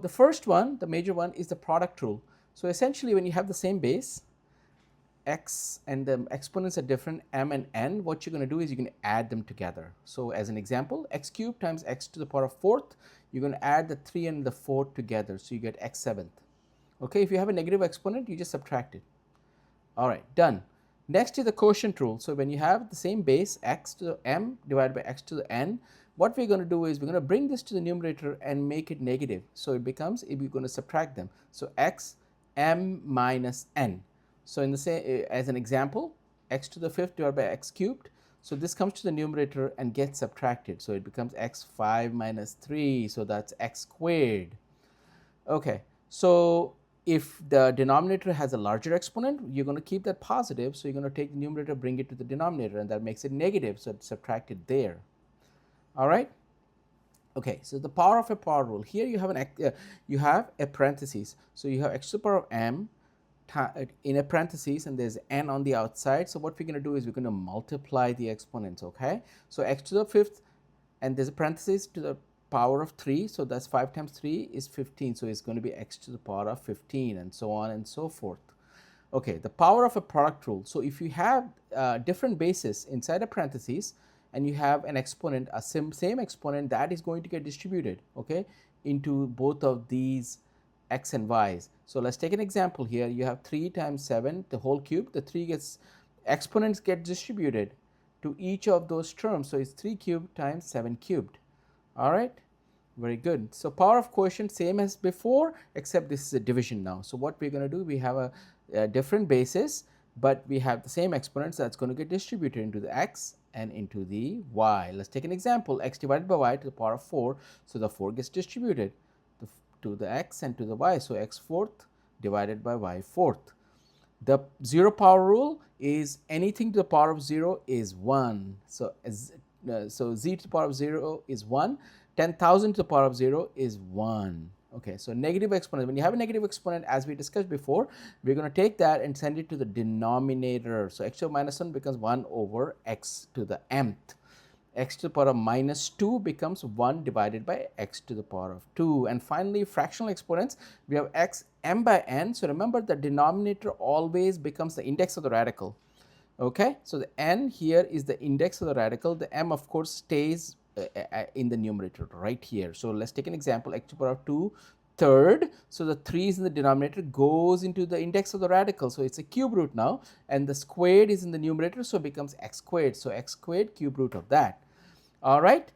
the first one, the major one, is the product rule. So essentially when you have the same base, x and the exponents are different, m and n, what you're going to do is you're going to add them together. So as an example, x cubed times x to the power of fourth, you're going to add the 3 and the 4 together, so you get x seventh. Okay, if you have a negative exponent, you just subtract it. All right, done. Next is the quotient rule. So when you have the same base, x to the m divided by x to the n, what we're going to do is we're going to bring this to the numerator and make it negative. So it becomes, if we're going to subtract them, so x m minus n. So in the same, as an example, x to the fifth divided by x cubed. So this comes to the numerator and gets subtracted. So it becomes x5 minus 3. So that's x squared. Okay, so if the denominator has a larger exponent, you're going to keep that positive. So you're going to take the numerator, bring it to the denominator, and that makes it negative. So it's subtracted there. All right. Okay, so the power of a power rule. Here you have a parentheses. So you have x to the power of m in a parentheses, and there's n on the outside. So what we're going to do is we're going to multiply the exponents. Okay, so x to the fifth, and there's a parentheses to the power of 3. So that's 5 times 3 is 15. So it's going to be x to the power of 15, and so on and so forth. Okay, the power of a product rule. So if you have different bases inside a parentheses, and you have an exponent, a same exponent, that is going to get distributed, okay, into both of these x and y's. So let's take an example here. You have 3 times 7, the whole cube. The 3 gets, exponents get distributed to each of those terms. So it's 3 cubed times 7 cubed. All right, very good. So power of quotient, same as before, except this is a division now. So what we're going to do, we have a different basis, but we have the same exponents that's going to get distributed into the x and into the y. Let's take an example, x divided by y to the power of 4. So the 4 gets distributed to the x and to the y. So x fourth divided by y fourth. The zero power rule is anything to the power of 0 is 1. So z to the power of 0 is 1. 10,000 to the power of 0 is 1. Okay, so negative exponent. When you have a negative exponent, as we discussed before, we're going to take that and send it to the denominator. So x to the minus 1 becomes 1 over x to the mth. X to the power of minus 2 becomes 1 divided by x to the power of 2. And finally, fractional exponents, we have x m by n. So remember, the denominator always becomes the index of the radical. Okay, so the n here is the index of the radical. The m, of course, stays in the numerator right here. So let's take an example, x to the power of 2 third. So the 3 is in the denominator, goes into the index of the radical. So it's a cube root now, and the squared is in the numerator, so it becomes x squared. So x squared cube root of that. All right.